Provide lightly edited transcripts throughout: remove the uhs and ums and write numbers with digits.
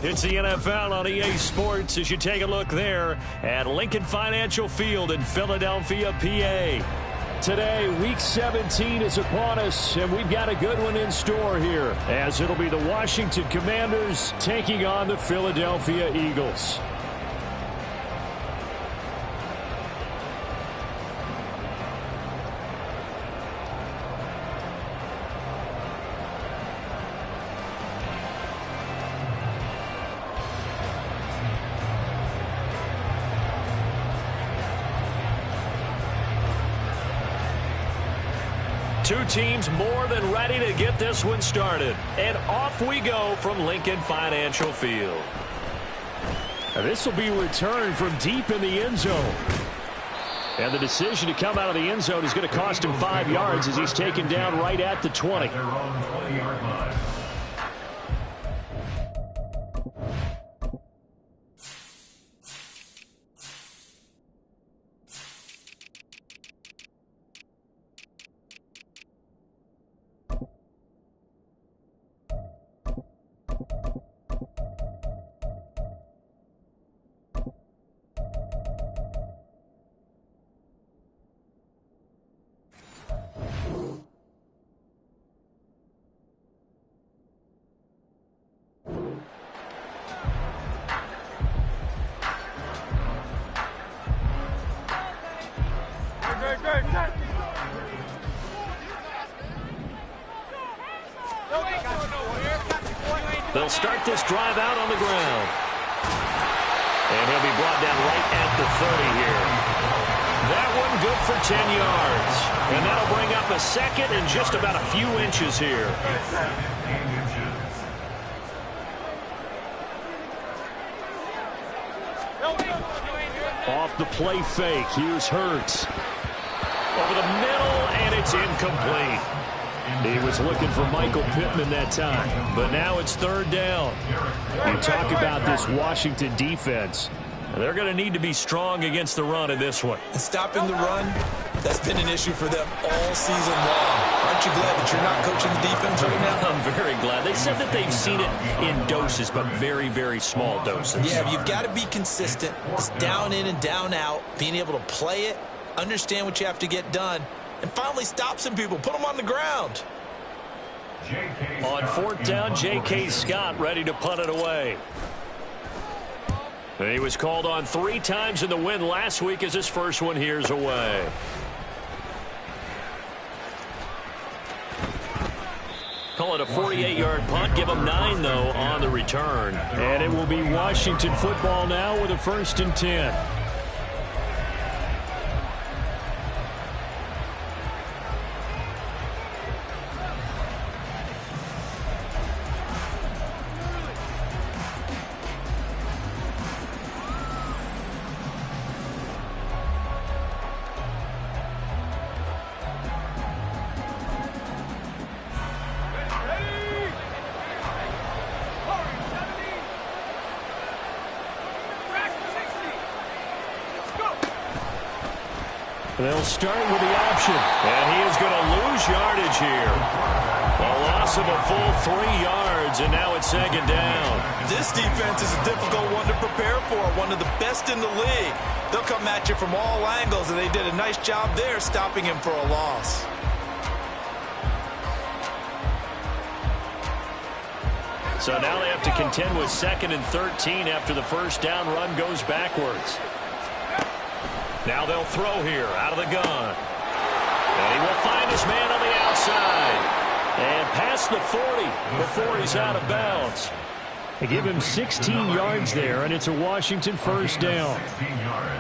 It's the NFL on EA Sports as you take a look there at Lincoln Financial Field in Philadelphia, PA. Today, Week 17 is upon us, and we've got a good one in store here, as it'll be the Washington Commanders taking on the Philadelphia Eagles. Two teams more than ready to get this one started. And off we go from Lincoln Financial Field. This will be returned from deep in the end zone. And the decision to come out of the end zone is going to cost him 5 yards as he's taken down right at the 20. They'll start this drive out on the ground. And he'll be brought down right at the 30 here. That one good for 10 yards. And that'll bring up a second and just about a few inches here. Off the play fake, here's Hurts. Over the middle, and it's incomplete. He was looking for Michael Pittman that time, but now it's third down. You talk about this Washington defense. They're going to need to be strong against the run in this one. And stopping the run, that's been an issue for them all season long. Aren't you glad that you're not coaching the defense right now? I'm very glad. They said that they've seen it in doses, but very, very small doses. Yeah, you've got to be consistent. It's down in and down out, being able to play it, understand what you have to get done, and finally stop some people, put them on the ground. On fourth down, J.K. Scott ready to punt it away. And he was called on 3 times in the win last week as his first one here's away. Call it a 48-yard punt. Give him 9, though, on the return. And it will be Washington football now with a 1st and 10. They'll start with the option, and he is going to lose yardage here. A loss of a full 3 yards, and now it's 2nd down. This defense is a difficult one to prepare for, one of the best in the league. They'll come at you from all angles, and they did a nice job there stopping him for a loss. So now they have to contend with 2nd and 13 after the first down run goes backwards. Now they'll throw here out of the gun. And he will find his man on the outside. And past the 40 before he's out of bounds. They give him 16 yards there, and it's a Washington 1st down.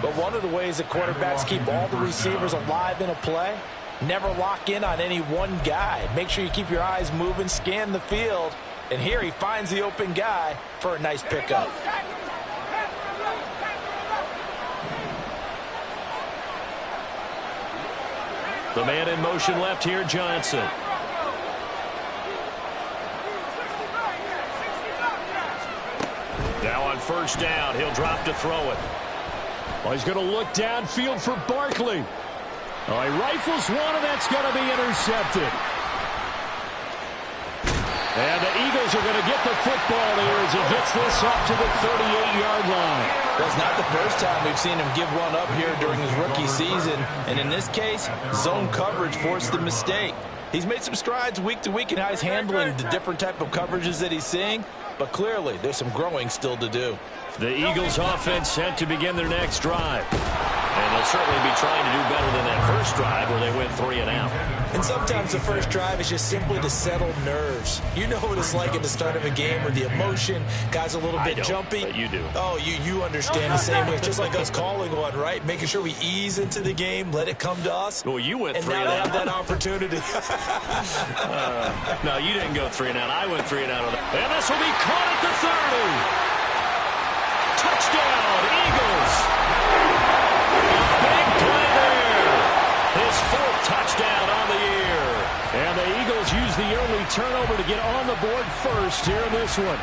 But one of the ways that quarterbacks keep all the receivers alive in a play, never lock in on any one guy. Make sure you keep your eyes moving, scan the field, And here he finds the open guy for a nice pickup. The man in motion left here, Johnson. Now on first down, he'll drop to throw it. Well, he's going to look downfield for Barkley. Oh, he rifles one, and that's going to be intercepted. And the Eagles are going to get the football here as he gets this up to the 38-yard line. Well, it's not the first time we've seen him give one up here during his rookie season. And in this case, zone coverage forced the mistake. He's made some strides week to week in how he's handling the different type of coverages that he's seeing. But clearly, there's some growing still to do. The Eagles offense set to begin their next drive. And they'll certainly be trying to do better than that first drive where they went 3 and out. And sometimes the first drive is just simply to settle nerves. You know what it's like at the start of a game where the emotion, guys a little bit jumpy. But you do. Oh, you understand the same way. It's just like us calling one, right? Making sure we ease into the game, let it come to us. Well, you went 3 and and now out. they have that opportunity. No, you didn't go 3 and out. I went 3 and out. And this will be caught at the 30. Touchdown, Eagles. Big play there. His 4th touchdown on the year. And the Eagles use the early turnover to get on the board first here in this one.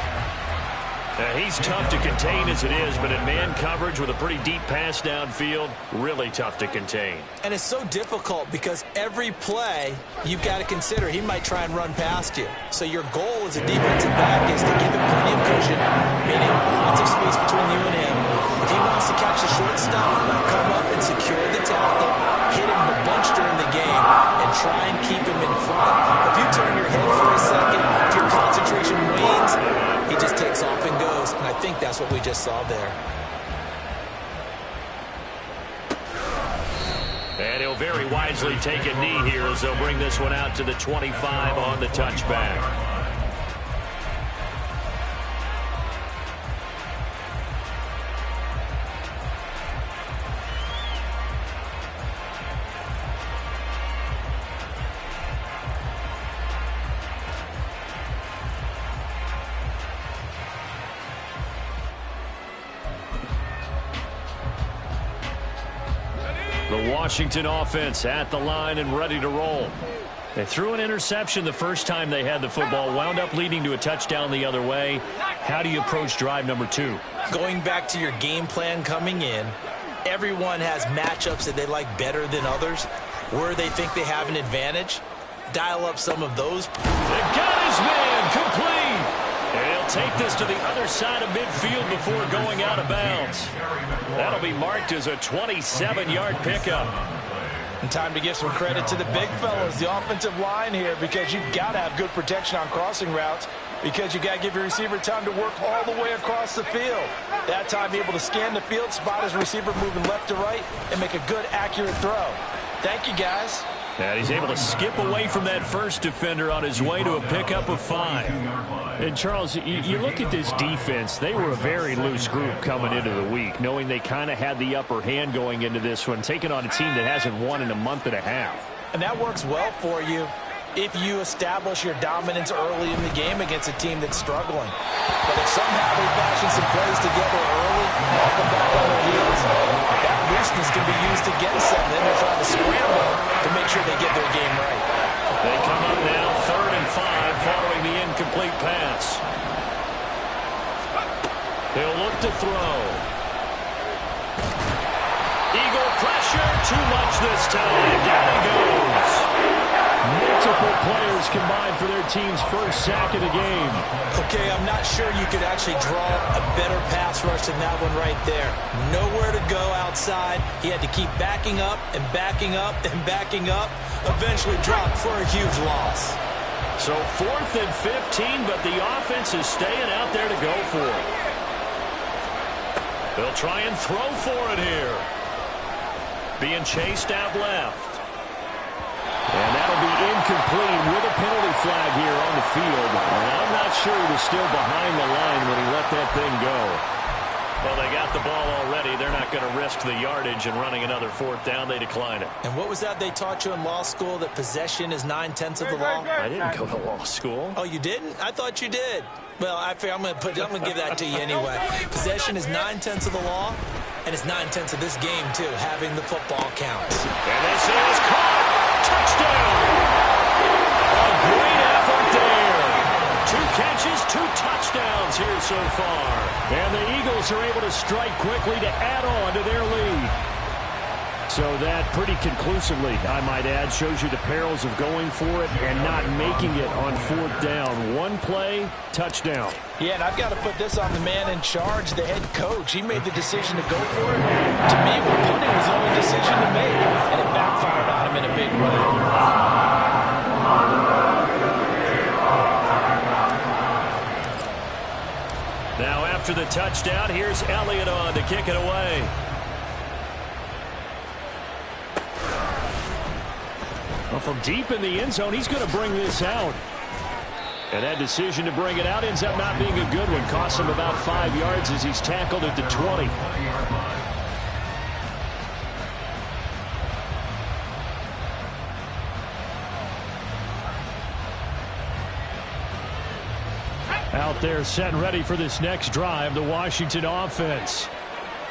He's tough to contain as it is, but in man coverage with a pretty deep pass downfield, really tough to contain. And it's so difficult because every play you've got to consider he might try and run past you. So your goal as a defensive back is to give him plenty of cushion, meaning lots of space between you and him. If he wants to catch the short stuff, come up and secure the tackle, hit him a bunch during the game, and try and keep him in front. If you turn your head for a second, if your concentration wanes, he just takes off and goes, and I think that's what we just saw there. And he'll very wisely take a knee here as they'll bring this one out to the 25 on the touchback. The Washington offense at the line and ready to roll. They threw an interception the first time they had the football, wound up leading to a touchdown the other way. How do you approach drive number 2? Going back to your game plan coming in, everyone has matchups that they like better than others, where they think they have an advantage. Dial up some of those. They got his man complete. And he'll take this to the other side of midfield before going out of bounds. That'll be marked as a 27-yard pickup. And time to give some credit to the big fellas, the offensive line here, because you've got to have good protection on crossing routes, because you've got to give your receiver time to work all the way across the field. That time, be able to scan the field, spot his receiver moving left to right, and make a good, accurate throw. Thank you, guys. And he's able to skip away from that first defender on his way to a pickup of 5. And, Charles, you look at this defense, they were a very loose group coming into the week, knowing they kind of had the upper hand going into this one, taking on a team that hasn't won in a month and a half. And that works well for you if you establish your dominance early in the game against a team that's struggling. But if somehow they fashion some plays together early, I'll come back on their heels, that looseness can be used against them. Then they're trying to scramble to make sure they get their game right. They come up now 3rd and 5 following the incomplete pass. He'll look to throw. Eagle pressure, too much this time. Down he goes. Multiple players combined for their team's first sack of the game. Okay, I'm not sure you could actually draw a better pass rush than that one right there. Nowhere to go outside. He had to keep backing up and backing up and backing up. Eventually dropped for a huge loss. So 4th and 15, but the offense is staying out there to go for it. They'll try and throw for it here. Being chased out left. And that'll be incomplete with a penalty flag here on the field. And I'm not sure he was still behind the line when he let that thing go. Well, they got the ball already. They're not going to risk the yardage and running another fourth down. They decline it. And what was that they taught you in law school, that possession is 9/10 of the law? I didn't go to law school. Oh, you didn't? I thought you did. Well, I'm going to give that to you anyway. Possession is 9/10 of the law, and it's 9/10 of this game, too, having the football counts. And this is caught. Touchdown. A great effort there. 2 catches, 2 touchdowns here so far. And the Eagles are able to strike quickly to add on to their lead. So that pretty conclusively, I might add, shows you the perils of going for it and not making it on fourth down. 1 play, touchdown. Yeah, and I've got to put this on the man in charge, the head coach. He made the decision to go for it. To me, punting was the only decision to make, and it backfired on him in a big way. Now after the touchdown, here's Elliott on to kick it away. Well, from deep in the end zone, he's going to bring this out. And that decision to bring it out ends up not being a good one. Costs him about 5 yards as he's tackled at the 20. Out there set and ready for this next drive, the Washington offense.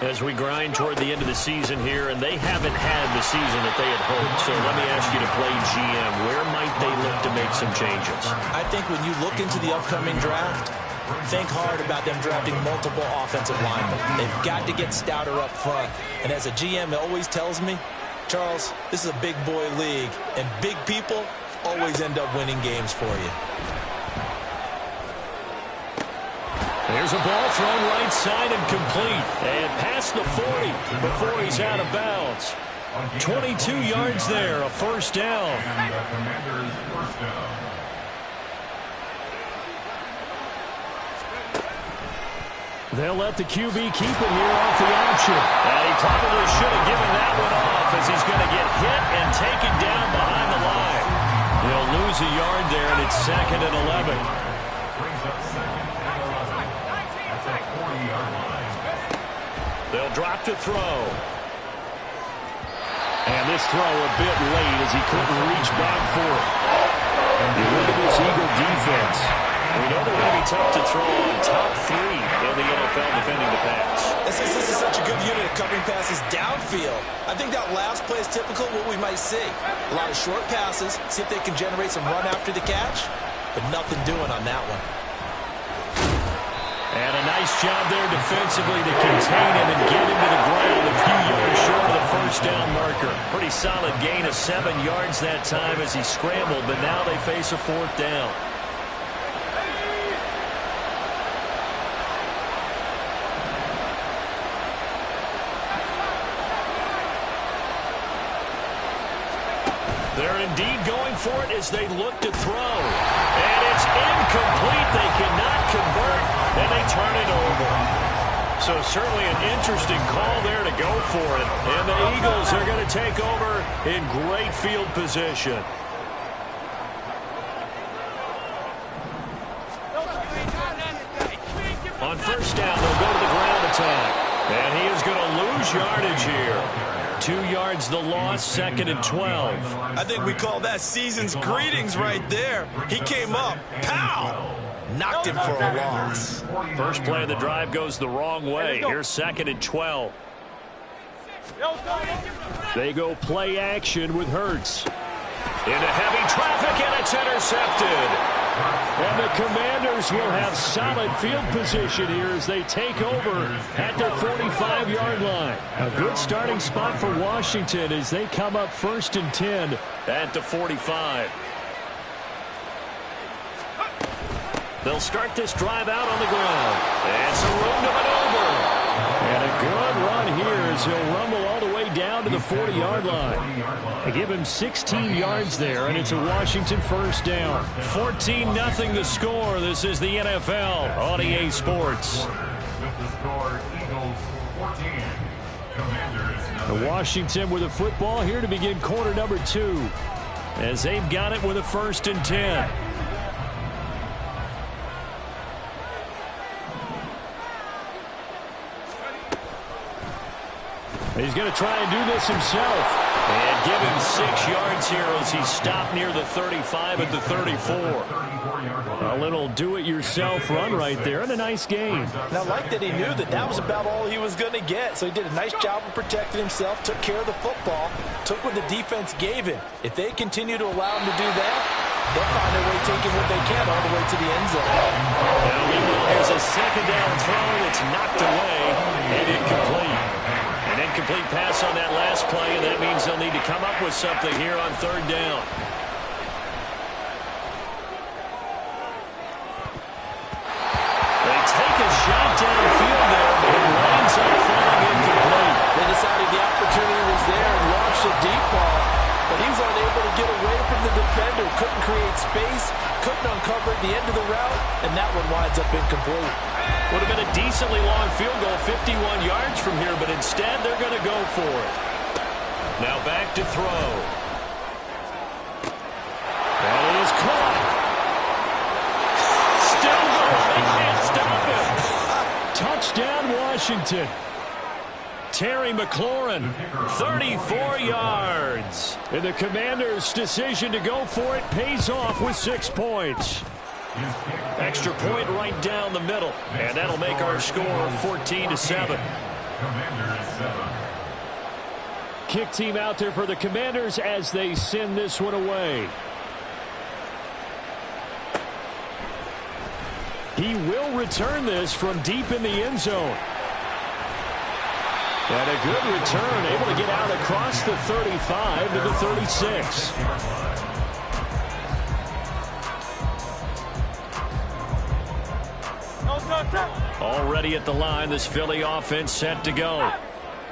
As we grind toward the end of the season here, and they haven't had the season that they had hoped. So let me ask you to play GM. Where might they look to make some changes? I think when you look into the upcoming draft, think hard about them drafting multiple offensive linemen. They've got to get stouter up front. And as a GM, it always tells me, Charles, this is a big boy league, and big people always end up winning games for you. There's a ball thrown right side and complete. And past the 40 before he's out of bounds. 22 yards there, a first down. They'll let the QB keep it here off the option. And he probably should have given that one off, as he's going to get hit and taken down behind the line. He'll lose a yard there, and it's 2nd and 11. They'll drop to throw. And this throw a bit late as he couldn't reach back for it. And look at this Eagle defense. We know they're going to be tough to throw on. Top 3 in the NFL defending the pass. This is such a good unit of covering passes downfield. I think that last play is typical of what we might see. A lot of short passes, see if they can generate some run after the catch, but nothing doing on that one. And a nice job there defensively to contain him and get him to the ground a few yards short of the first down marker. Pretty solid gain of 7 yards that time as he scrambled, but now they face a 4th down. They're indeed going for it as they look to throw. And it's incomplete. They cannot convert, and they turn it over. So certainly an interesting call there to go for it. And the Eagles are going to take over in great field position. On first down, they'll go to the ground attack. And he is going to lose yardage here. 2 yards the loss, 2nd and 12. I think we call that season's greetings right there. He came up, pow! Knocked him for a loss. First play of the drive goes the wrong way. Here's 2nd and 12. They go play action with Hurts. Into heavy traffic, and it's intercepted. And the Commanders will have solid field position here as they take over at their 45-yard line. A good starting spot for Washington as they come up 1st and 10 at the 45. They'll start this drive out on the ground. And some room to maneuver. And a good run here as he'll rumble all the way down to the 40-yard line. They give him 16 yards there, and it's a Washington first down. 14-0 the score. This is the NFL on EA Sports. The Washington with a football here to begin quarter number 2. As they've got it with a 1st and 10. He's going to try and do this himself. And give him 6 yards here as he stopped near the 35 at the 34. A little do-it-yourself run right there and a nice gain. And I like that he knew that that was about all he was going to get. So he did a nice job of protecting himself, took care of the football, took what the defense gave him. If they continue to allow him to do that, they'll find a way taking what they can all the way to the end zone. Now, meanwhile, here's a second down throw that's knocked away and incomplete. An incomplete pass on that last play, and that means they'll need to come up with something here on third down. They take a shot downfield there, but it winds up falling incomplete. They decided the opportunity was there and launched a deep ball, but he was unable to get away from the defender, couldn't create space, couldn't uncover at the end of the route, and that one winds up incomplete. Would have been a decently long field goal, 51 yards from here, but instead they're going to go for it. Now back to throw. And it is caught. Still going. They can't stop him. Touchdown, Washington. Terry McLaurin, 34 yards. And the Commanders' decision to go for it pays off with 6 points. Extra point right down the middle, and that'll make our score 14-7. Kick team out there for the Commanders as they send this one away. He will return this from deep in the end zone. And a good return, able to get out across the 35 to the 36. Already at the line, this Philly offense set to go.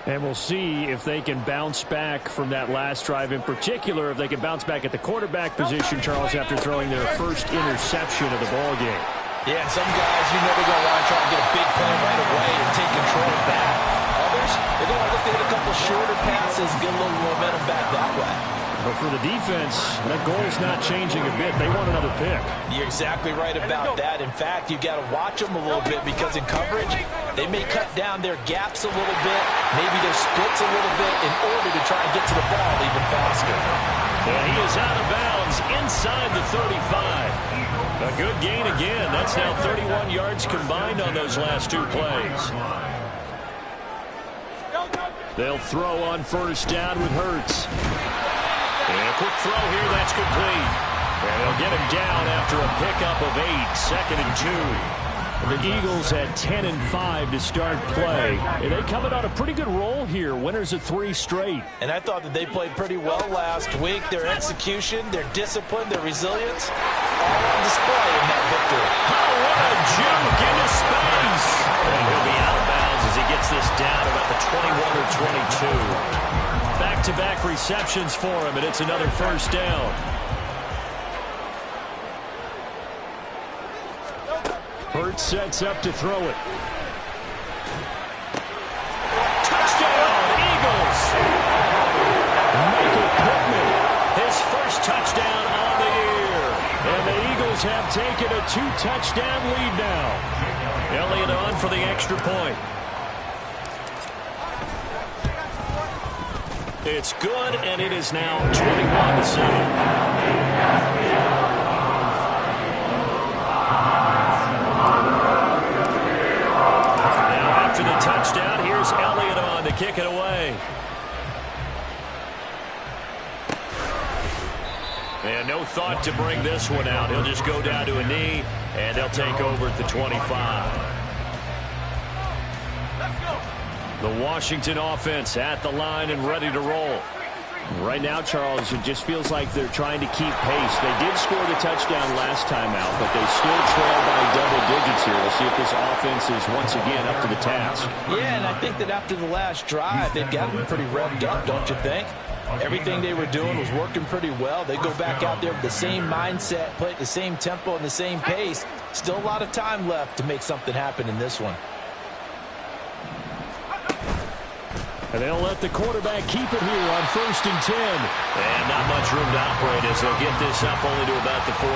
And we'll see if they can bounce back from that last drive, in particular, if they can bounce back at the quarterback position, Charles, after throwing their first interception of the ball game. Yeah, some guys, you know, they're going to want to try to get a big play right away and take control back. Others, they're going to look to hit a couple shorter passes, get a little momentum back that way. But for the defense, that goal's not changing a bit. They want another pick. You're exactly right about that. In fact, you've got to watch them a little bit because in coverage, they may cut down their gaps a little bit, maybe their splits a little bit in order to try and get to the ball even faster. And he is out of bounds inside the 35. A good gain again. That's now 31 yards combined on those last 2 plays. They'll throw on first down with Hurts. And a quick throw here, that's complete. And they'll get him down after a pickup of 8, 2nd and 2. The Eagles at 10-5 to start play. And they coming on a pretty good roll here. Winners of 3 straight. And I thought that they played pretty well last week. Their execution, their discipline, their resilience, all on display in that victory. Oh, what a juke into space. And he'll be out of bounds as he gets this down about the 21 or 22. Back-to-back receptions for him, and it's another first down. Hurts sets up to throw it. Touchdown, Eagles! Michael Pittman, His first touchdown on the year. and the Eagles have taken a 2-touchdown lead now. Elliott on for the extra point. It's good, and it is now 21-7. After the touchdown, here's Elliott on to kick it away. And no thought to bring this one out. He'll just go down to a knee, and they'll take over at the 25. The Washington offense at the line and ready to roll. Right now, Charles, it just feels like they're trying to keep pace. They did score the touchdown last time out, but they still trail by double digits here. We'll see if this offense is once again up to the task. Yeah, and I think that after the last drive, they've got to be pretty revved up, don't you think? Everything they were doing was working pretty well. They go back out there with the same mindset, play at the same tempo and the same pace. Still a lot of time left to make something happen in this one. And they'll let the quarterback keep it here on 1st and 10. And not much room to operate as they'll get this up only to about the 41.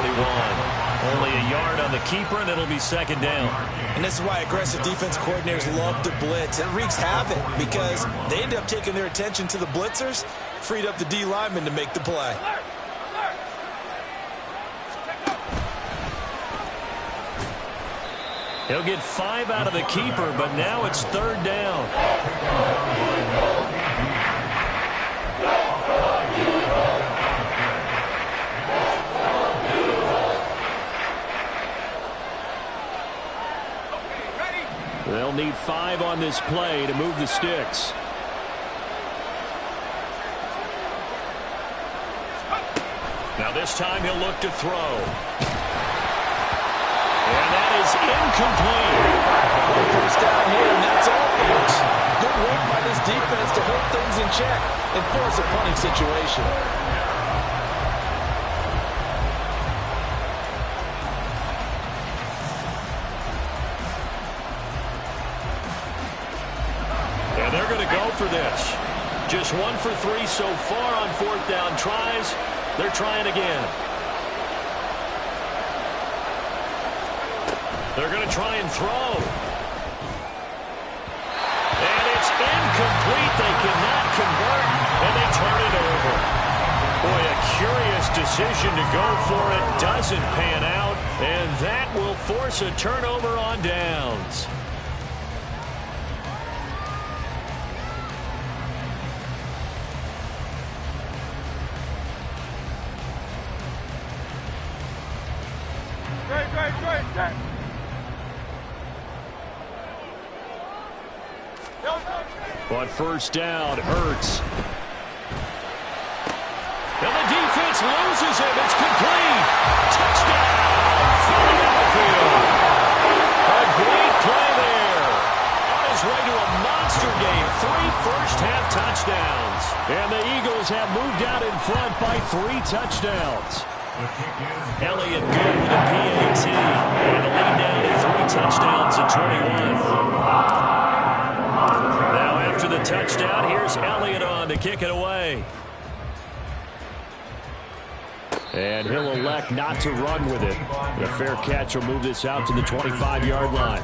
Only a yard on the keeper, and it'll be 2nd down. And this is why aggressive defense coordinators love to blitz. It wreaks havoc because they end up taking their attention to the blitzers, freed up the D lineman to make the play. He'll get 5 out of the keeper, but now it's 3rd down. They'll need 5 on this play to move the sticks. Now this time he'll look to throw. And that is incomplete. First down here, and that's all, folks. Good work by this defense to hold things in check and force a punting situation. And they're going to go for this. Just 1 for 3 so far on 4th down tries. They're trying again. They're going to try and throw. And it's incomplete. They cannot convert, and they turn it over. Boy, a curious decision to go for it. Doesn't pan out, and that will force a turnover on downs. Great. But 1st down hurts. And the defense loses him. It's complete. Touchdown. Philly on the field. A great play there. On his way to a monster game. 3 first-half touchdowns. And the Eagles have moved out in front by 3 touchdowns. Elliott good with a PAT. And the lead down to 3 touchdowns at 21. Now after the touchdown, here's Elliott on to kick it away. And he'll elect not to run with it. The fair catch will move this out to the 25-yard line.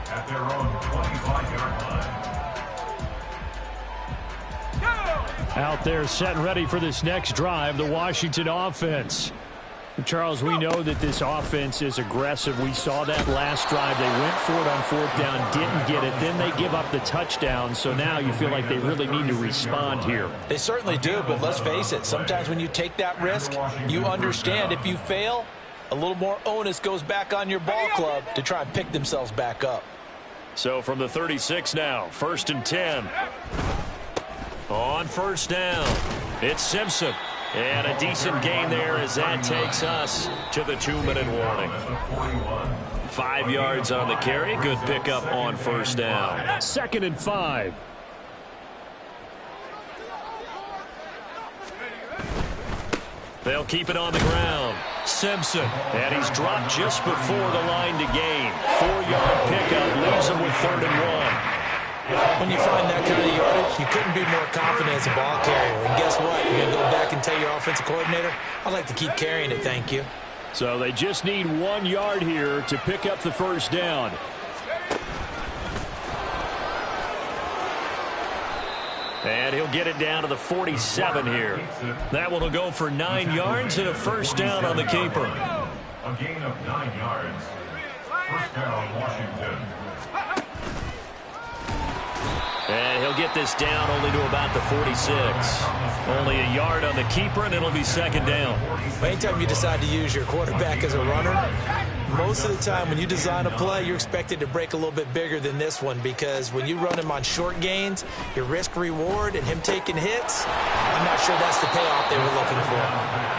At their own 25-yard line. Out there set and ready for this next drive, the Washington offense. Charles, we know that this offense is aggressive. We saw that last drive. They went for it on 4th down, didn't get it. Then they give up the touchdown. So now you feel like they really need to respond here. They certainly do, but let's face it. Sometimes when you take that risk, you understand if you fail, a little more onus goes back on your ball club to try and pick themselves back up. So from the 36 now, 1st and 10. On 1st down, it's Simpson. And a decent gain there as that takes us to the 2-minute warning. 5 yards on the carry. Good pickup on 1st down. 2nd and 5. They'll keep it on the ground. Simpson. And he's dropped just before the line to gain. 4-yard pickup leaves him with 3rd and 1. When you find that kind of yardage, you couldn't be more confident as a ball carrier. And guess what? You're going to go back and tell your offensive coordinator, I'd like to keep carrying it, thank you. So they just need 1 yard here to pick up the 1st down. And he'll get it down to the 47 here. That one will go for 9 yards and a 1st down on the keeper. A gain of 9 yards. 1st down, Washington. And he'll get this down only to about the 46. Only a yard on the keeper, and it'll be 2nd down. Anytime you decide to use your quarterback as a runner, most of the time when you design a play, you're expected to break a little bit bigger than this one because when you run him on short gains, your risk-reward and him taking hits, I'm not sure that's the payoff they were looking for.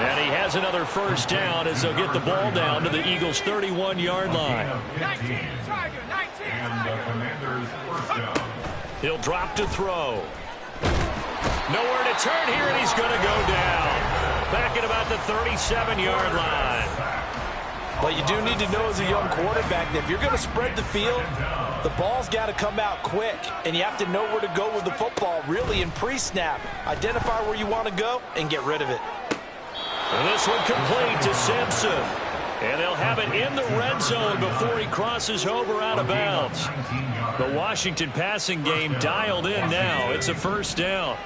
And he has another 1st down as they'll get the ball down to the Eagles' 31-yard line. 19. And the Commanders' 1st down. He'll drop to throw. Nowhere to turn here, and he's going to go down. Back at about the 37-yard line. But you do need to know as a young quarterback that if you're going to spread the field, The ball's got to come out quick, and you have to know where to go with the football, really, in pre-snap. Identify where you want to go and get rid of it. And this one complete to Simpson. And they'll have it in the red zone before he crosses over out of bounds. The Washington passing game dialed in now. It's a first down.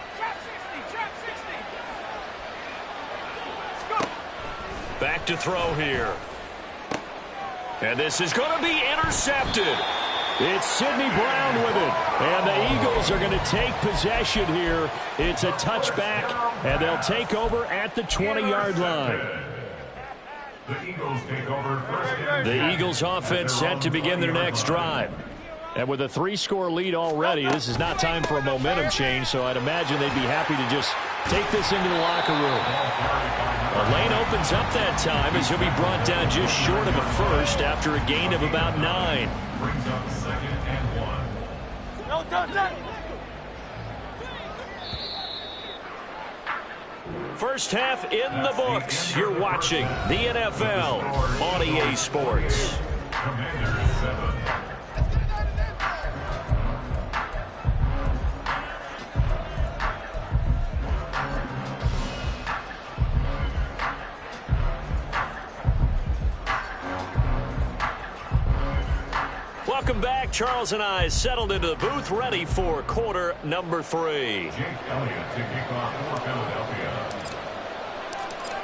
Back to throw here. And this is going to be intercepted. It's Sidney Brown with it. And the Eagles are going to take possession here. It's a touchback, and they'll take over at the 20-yard line. The Eagles take over first and The Eagles offense set to begin their next drive. And with a 3-score lead already, this is not time for a momentum change, so I'd imagine they'd be happy to just take this into the locker room. A lane opens up that time as he'll be brought down just short of a first after a gain of about 9. brings up second and 1. First half in the books. You're watching the NFL on EA Sports. Commanders 7. Welcome back. Charles and I settled into the booth, ready for quarter number 3. Jake Elliott to kick off for Philadelphia.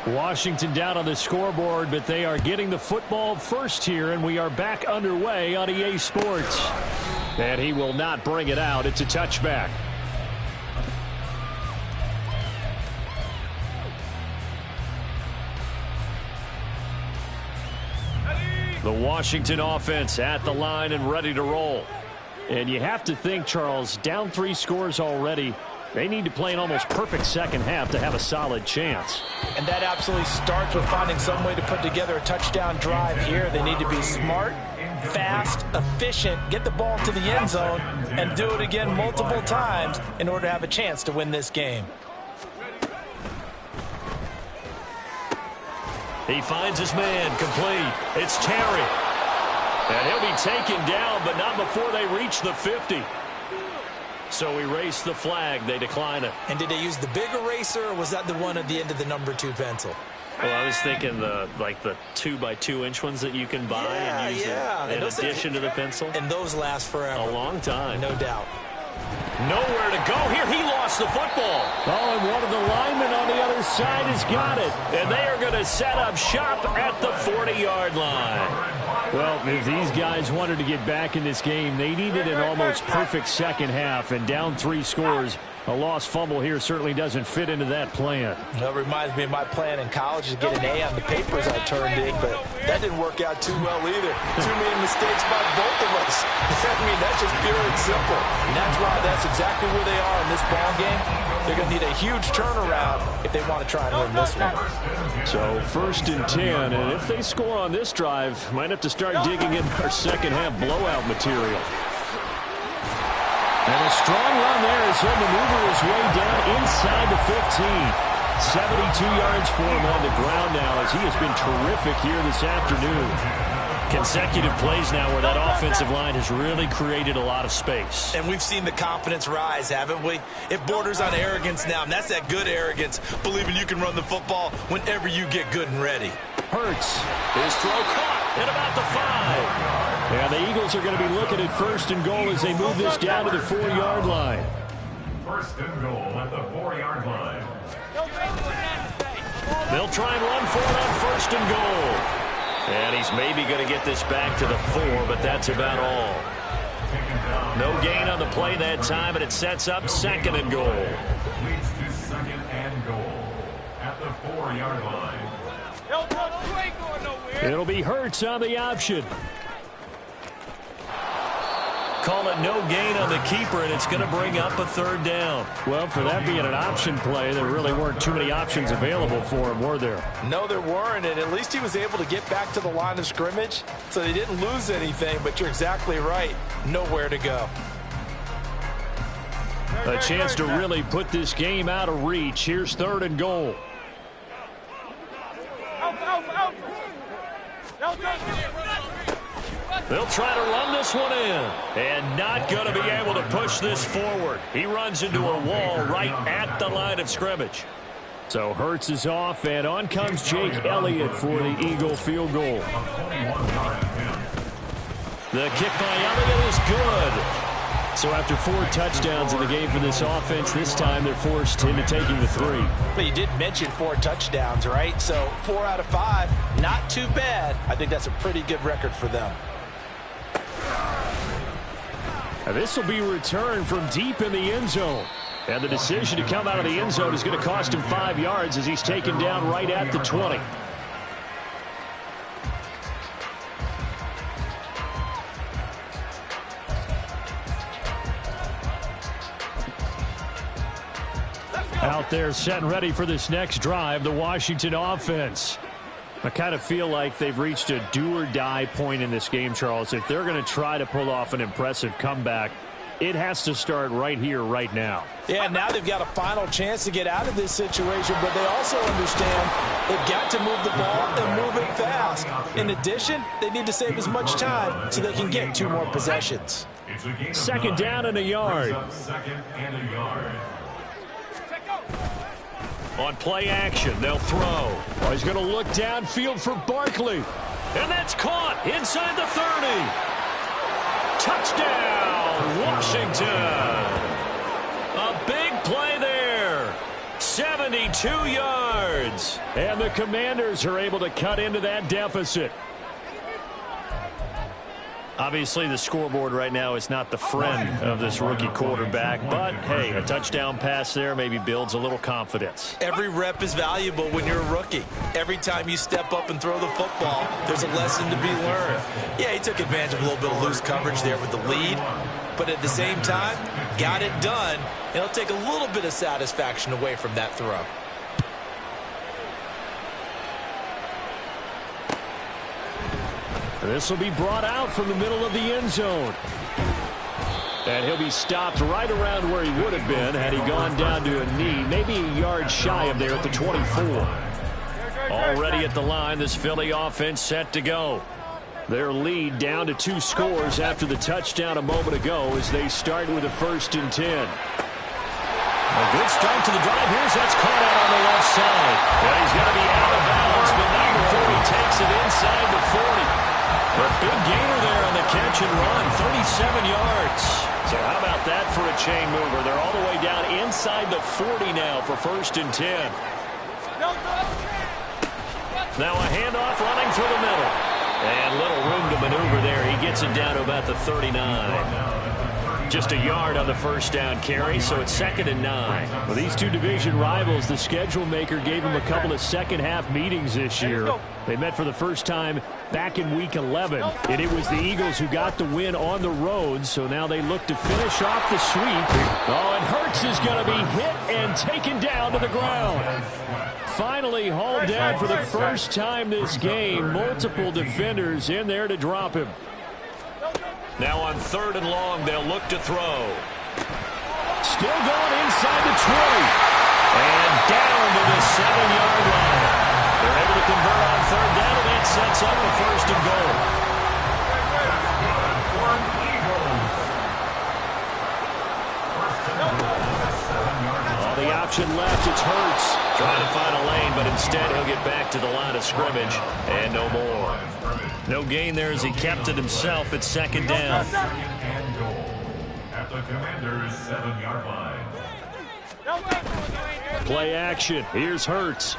Washington down on the scoreboard, but they are getting the football first here, and we are back underway on EA Sports. And he will not bring it out. It's a touchback. The Washington offense at the line and ready to roll. And you have to think, Charles, down 3 scores already. They need to play an almost perfect second half to have a solid chance. And that absolutely starts with finding some way to put together a touchdown drive here. They need to be smart, fast, efficient, get the ball to the end zone, and do it again multiple times in order to have a chance to win this game. He finds his man complete. It's Terry. And he'll be taken down, but not before they reach the 50. So erase the flag. They decline it. And did they use the big eraser, or was that the one at the end of the number 2 pencil? Well, I was thinking the 2x2-inch ones that you can buy and use in addition to the pencil. And those last forever. A long time. No doubt. Nowhere to go here. He lost the football. Oh, and one of the linemen on the other side has got it. And they are going to set up shop at the 40-yard line. Well, if these guys wanted to get back in this game, they needed an almost perfect second half, and down 3 scores. A lost fumble here certainly doesn't fit into that plan. That reminds me of my plan in college to get an A on the papers I turned in, but that didn't work out too well either. Too many mistakes by both of us. I mean, that's just pure and simple. And that's why that's exactly where they are in this ball game. They're going to need a huge turnaround if they want to try and win this one. So 1st and 10, and if they score on this drive, might have to start digging in our second half blowout material. And a strong run there as he'll maneuver his way down inside the 15. 72 yards for him on the ground now as he has been terrific here this afternoon. Consecutive plays now where that offensive line has really created a lot of space. And we've seen the confidence rise, haven't we? It borders on arrogance now, and that's that good arrogance, believing you can run the football whenever you get good and ready. Hurts. His throw caught at about the 5. Yeah, the Eagles are going to be looking at 1st and goal as they move this down to the 4-yard line. 1st and goal at the 4-yard line. They'll try and run for it on 1st and goal. And he's maybe going to get this back to the 4, but that's about all. No gain on the play that time, and it sets up 2nd and goal. Leads to 2nd and goal at the 4-yard line. It'll be Hurts on the option. Call it no gain on the keeper, and it's going to bring up a 3rd down. Well, for that being an option play, there really weren't too many options available for him, were there? No, there weren't, and at least he was able to get back to the line of scrimmage, so they didn't lose anything, but you're exactly right. Nowhere to go. A chance to really put this game out of reach. Here's 3rd and goal. They'll try to run this one in. And not going to be able to push this forward. He runs into a wall right at the line of scrimmage. So Hurts is off, and on comes Jake Elliott for the Eagle field goal. The kick by Elliott is good. So after 4 touchdowns in the game for this offense, this time they're forced into taking the 3. But you did mention 4 touchdowns, right? So 4 out of 5, not too bad. I think that's a pretty good record for them. Now this will be returned from deep in the end zone. And the decision to come out of the end zone is going to cost him 5 yards as he's taken down right at the 20. Out there set and ready for this next drive, the Washington offense. I kind of feel like they've reached a do-or-die point in this game, Charles. If they're going to try to pull off an impressive comeback, it has to start right here, right now. Yeah, now they've got a final chance to get out of this situation, but they also understand they've got to move the ball and move it fast. In addition, they need to save as much time so they can get 2 more possessions. Second down and a yard. On play action, they'll throw. Oh, he's going to look downfield for Barkley. And that's caught inside the 30. Touchdown, Washington. A big play there. 72 yards. And the Commanders are able to cut into that deficit. Obviously, the scoreboard right now is not the friend of this rookie quarterback. But, hey, a touchdown pass there maybe builds a little confidence. Every rep is valuable when you're a rookie. Every time you step up and throw the football, there's a lesson to be learned. Yeah, he took advantage of a little bit of loose coverage there with the lead. But at the same time, got it done. And it'll take a little bit of satisfaction away from that throw. This will be brought out from the middle of the end zone. And he'll be stopped right around where he would have been had he gone down to a knee, maybe a yard shy of there at the 24. Already at the line, this Philly offense set to go. Their lead down to 2 scores after the touchdown a moment ago as they start with a 1st and 10. A good start to the drive. Here's that's caught out on the left side. And he's going to be out of bounds, but not before he takes it inside the 40. But big gainer there on the catch and run, 37 yards. So how about that for a chain mover? They're all the way down inside the 40 now for 1st and 10. Now a handoff running through the middle. And little room to maneuver there. He gets it down to about the 39. Just a yard on the 1st down carry, so it's 2nd and 9. Well, these 2 division rivals, the schedule maker gave them a couple of second-half meetings this year. They met for the first time back in Week 11, and it was the Eagles who got the win on the road, so now they look to finish off the sweep. Oh, and Hurts is going to be hit and taken down to the ground. Finally hauled down for the first time this game. Multiple defenders in there to drop him. Now on 3rd and long, they'll look to throw. Still going inside the 20. And down to the 7-yard line. They're able to convert on 3rd down, and that sets up the 1st and goal. All the option left, it's Hurts. Trying to find a lane, but instead he'll get back to the line of scrimmage. And no more. No gain there as he kept it himself at 2nd down. And goal at the Commanders' 7-yard line. Play action. Here's Hurts.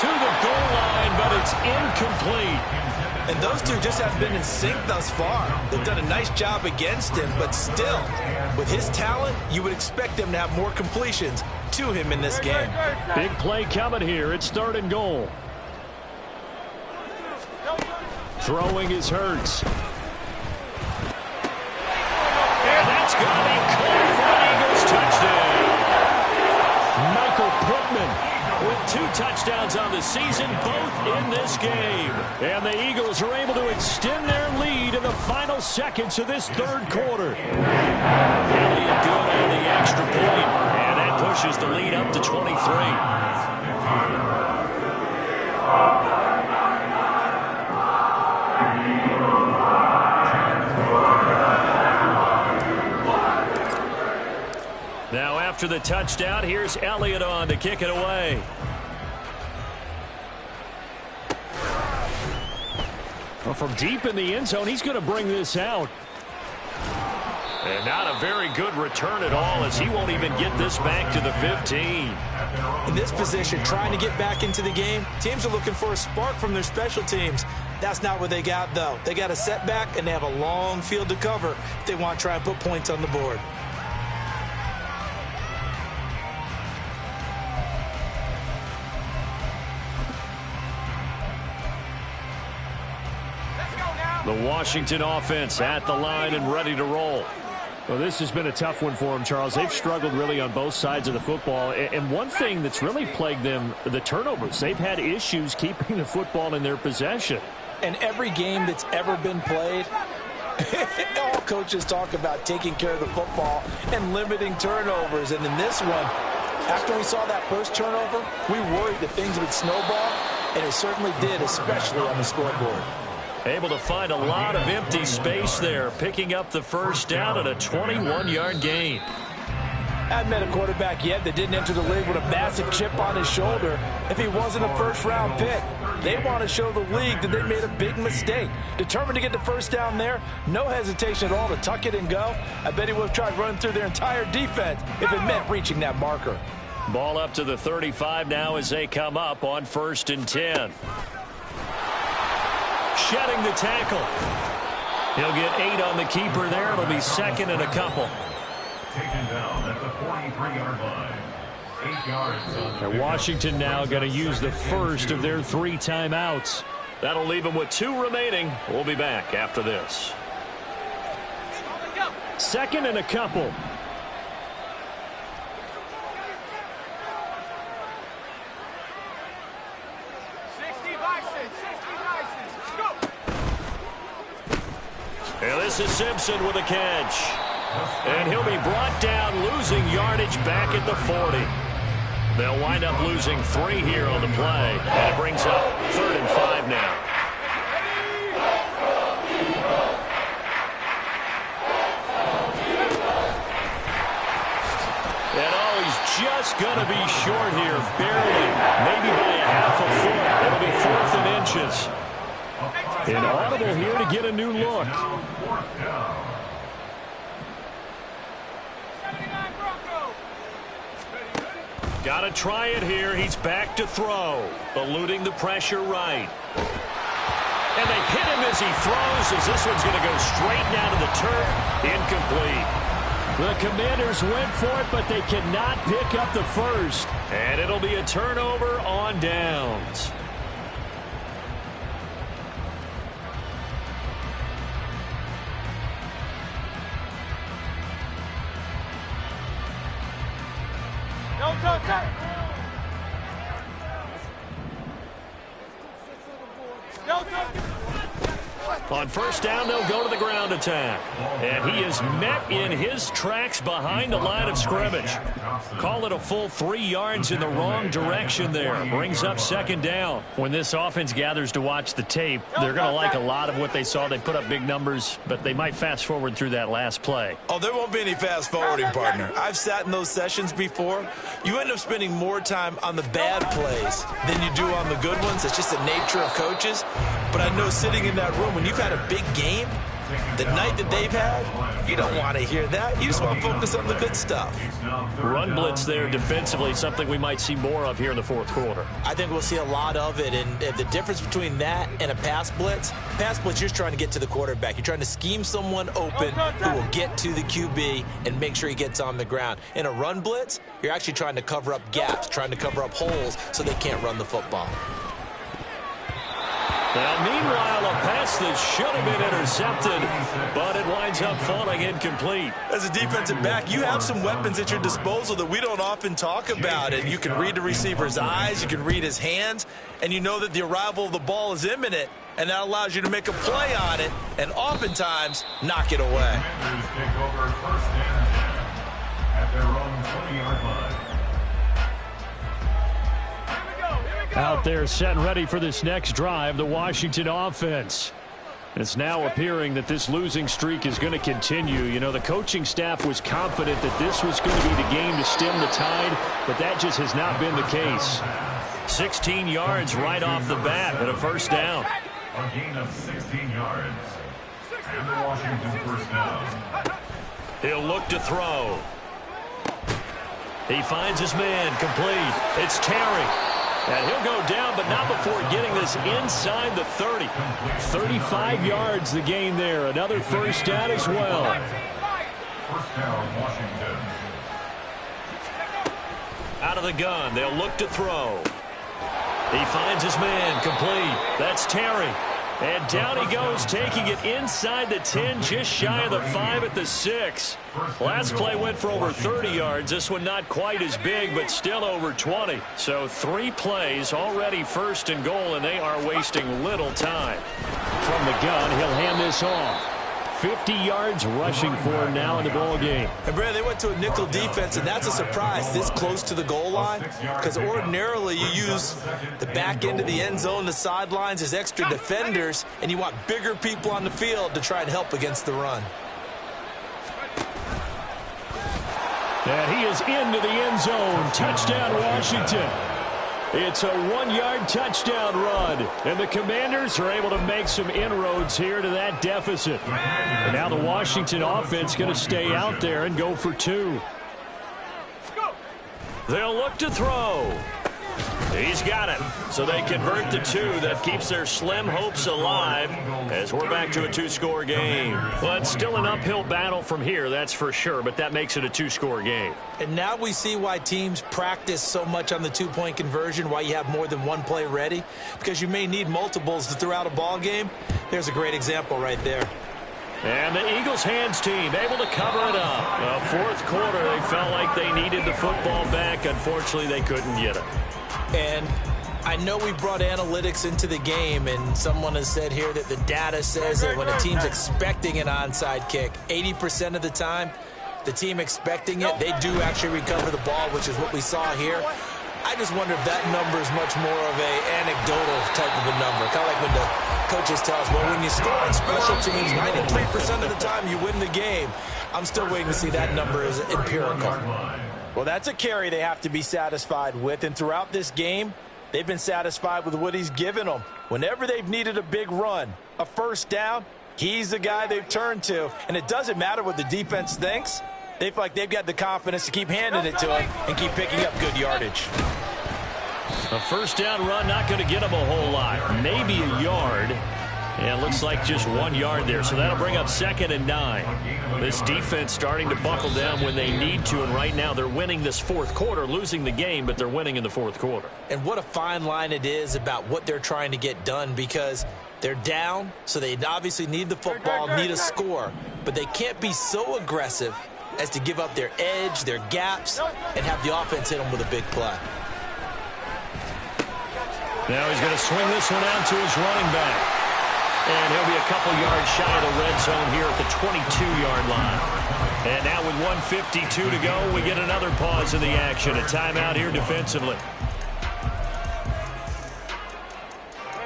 To the goal line, but it's incomplete. And those two just have been in sync thus far. They've done a nice job against him, but still, with his talent, you would expect them to have more completions to him in this game. Big play coming here. It's 3rd and goal. Throwing is Hurts. And that's going to be caught for an Eagles touchdown. Michael Pittman with 2 touchdowns on the season, both in this game. And the Eagles are able to extend their lead in the final seconds of this 3rd quarter. Elliott good on the extra point, and that pushes the lead up to 23. After the touchdown, here's Elliott on to kick it away. Well, from deep in the end zone, he's going to bring this out. And not a very good return at all, as he won't even get this back to the 15. In this position, trying to get back into the game, teams are looking for a spark from their special teams. That's not what they got, though. They got a setback, and they have a long field to cover if they want to try and put points on the board. The Washington offense at the line and ready to roll. Well, this has been a tough one for them, Charles. They've struggled really on both sides of the football. And one thing that's really plagued them, the turnovers. They've had issues keeping the football in their possession. And every game that's ever been played, all coaches talk about taking care of the football and limiting turnovers. And in this one, after we saw that first turnover, we worried that things would snowball, and it certainly did, especially on the scoreboard. Able to find a lot of empty space there, picking up the first down at a 21-yard gain. I hadn't met a quarterback yet that didn't enter the league with a massive chip on his shoulder if he wasn't a first-round pick. They want to show the league that they made a big mistake. Determined to get the first down there, no hesitation at all to tuck it and go. I bet he would have tried running through their entire defense if it meant reaching that marker. Ball up to the 35 now as they come up on 1st and 10. Shedding the tackle. He'll get 8 on the keeper there. It'll be 2nd and a couple. Taken down at the 43-yard line. 8 yards on the And Washington now going to use the first of their 3 timeouts. That'll leave them with 2 remaining. We'll be back after this. 2nd and a couple. And this is Simpson with a catch. And he'll be brought down, losing yardage back at the 40. They'll wind up losing 3 here on the play. And it brings up 3rd and 5 now. And oh, he's just going to be short here, barely. Maybe by a half a foot. It'll be 4th and inches. Inaudible here to get a new look. Got to try it here. He's back to throw. Eluding the pressure right. And they hit him as he throws, as this one's going to go straight down to the turf. Incomplete. The Commanders went for it, but they cannot pick up the first. And it'll be a turnover on downs. On 1st down, they'll go to the ground attack. And he is met in his tracks behind the line of scrimmage. Call it a full 3 yards in the wrong direction there. Brings up 2nd down. When this offense gathers to watch the tape, they're going to like a lot of what they saw. They put up big numbers, but they might fast forward through that last play. Oh, there won't be any fast forwarding, partner. I've sat in those sessions before. You end up spending more time on the bad plays than you do on the good ones. It's just the nature of coaches. But I know sitting in that room, when you've had a big game, the night that they've had, you don't want to hear that. You just want to focus on the good stuff. Run blitz there defensively, something we might see more of here in the 4th quarter. I think we'll see a lot of it. And the difference between that and a pass blitz, you're just trying to get to the quarterback. You're trying to scheme someone open who will get to the QB and make sure he gets on the ground. In a run blitz, you're actually trying to cover up gaps, trying to cover up holes so they can't run the football. Now, meanwhile, a pass that should have been intercepted, but it winds up falling incomplete. As a defensive back, you have some weapons at your disposal that we don't often talk about. And you can read the receiver's eyes, you can read his hands, and you know that the arrival of the ball is imminent, and that allows you to make a play on it and oftentimes knock it away. Commanders take over 1st and 10 at their own 20-yard line. Out there set and ready for this next drive, the Washington offense. It's now appearing that this losing streak is going to continue. You know, the coaching staff was confident that this was going to be the game to stem the tide, but that just has not been the case. 16 yards right off the bat and a first down. A gain of 16 yards. And the Washington first down. He'll look to throw. He finds his man complete. It's Terry. And he'll go down, but not before getting this inside the 30. 35 yards the gain there. Another first down as well. First down, Washington. Out of the gun, they'll look to throw. He finds his man complete. That's Terry. And down he goes, taking it inside the 10, just shy of the 5 at the 6. Last play went for over 30 yards. This one not quite as big, but still over 20. So 3 plays, already first and goal, and they are wasting little time. From the gun, he'll hand this off. 50 yards rushing for him now in the ball game. And Brad, they went to a nickel defense, and that's a surprise this close to the goal line, because ordinarily you use the back end of the end zone, the sidelines as extra defenders, and you want bigger people on the field to try and help against the run. And he is into the end zone. Touchdown, Washington. It's a 1-yard touchdown run, and the Commanders are able to make some inroads here to that deficit. And now the Washington offense going to stay out there and go for 2. They'll look to throw. He's got it. So they convert the 2. That keeps their slim hopes alive as we're back to a 2-score game. Well, it's still an uphill battle from here, that's for sure, but that makes it a 2-score game. And now we see why teams practice so much on the 2-point conversion, why you have more than one play ready, because you may need multiples to throw out a ball game. There's a great example right there. And the Eagles hands team able to cover it up. Fourth quarter, they felt like they needed the football back. Unfortunately, they couldn't get it. And I know we brought analytics into the game, and someone has said here that the data says that when a team's expecting an onside kick, 80% of the time, the team expecting it, they do actually recover the ball, which is what we saw here. I just wonder if that number is much more of a anecdotal type of a number. Kind of like when the coaches tell us, well, when you score on special teams, 93% of the time you win the game. I'm still waiting to see that number as empirical. Well, that's a carry they have to be satisfied with, and throughout this game, they've been satisfied with what he's given them. Whenever they've needed a big run, a first down, he's the guy they've turned to, and it doesn't matter what the defense thinks. They feel like they've got the confidence to keep handing it to him and keep picking up good yardage. A first down run not going to get them a whole lot. Maybe a yard. And it looks like just 1 yard there. So that'll bring up 2nd and 9. This defense starting to buckle down when they need to. And right now they're winning this fourth quarter, losing the game, but they're winning in the fourth quarter. And what a fine line it is about what they're trying to get done, because they're down, so they obviously need the football, need a score. But they can't be so aggressive as to give up their edge, their gaps, and have the offense hit them with a big play. Now he's going to swing this one out to his running back. And he'll be a couple yards shy of the red zone here at the 22-yard line. And now with 1:52 to go, we get another pause in the action. A timeout here defensively.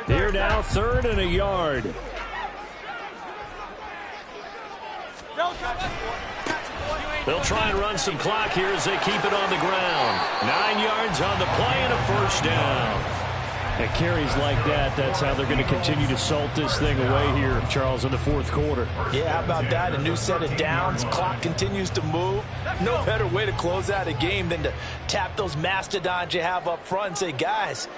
Here now, 3rd and a yard. They'll try and run some clock here as they keep it on the ground. 9 yards on the play and a first down. At carries like that, that's how they're going to continue to salt this thing away here, Charles, in the fourth quarter. Yeah, how about that? A new set of downs. Clock continues to move. No better way to close out a game than to tap those mastodons you have up front and say, guys,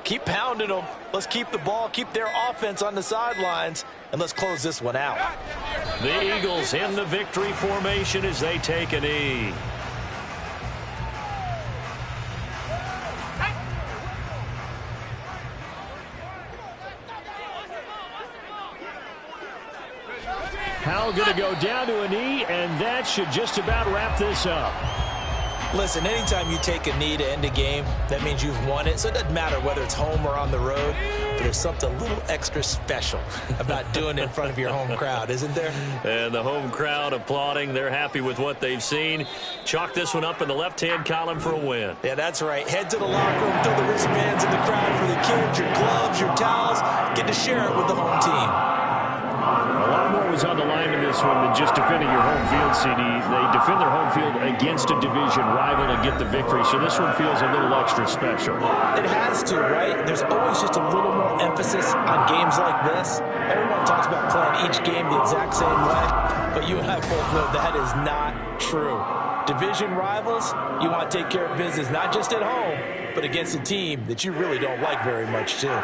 keep pounding them. Let's keep the ball, keep their offense on the sidelines, and let's close this one out. The Eagles in the victory formation as they take a knee. Howell going to go down to a knee, and that should just about wrap this up. Listen, anytime you take a knee to end a game, that means you've won it. So it doesn't matter whether it's home or on the road, but there's something a little extra special about doing it in front of your home crowd, isn't there? And the home crowd applauding. They're happy with what they've seen. Chalk this one up in the left-hand column for a win. Yeah, that's right. Head to the locker room, throw the wristbands in the crowd for the kids, your gloves, your towels. Get to share it with the home team. goes on the line in this one than just defending your home field, CD. They defend their home field against a division rival and get the victory, so this one feels a little extra special. It has to, right? There's always just a little more emphasis on games like this. Everyone talks about playing each game the exact same way, but you and I both know that is not true. Division rivals, you want to take care of business not just at home, but against a team that you really don't like very much, too.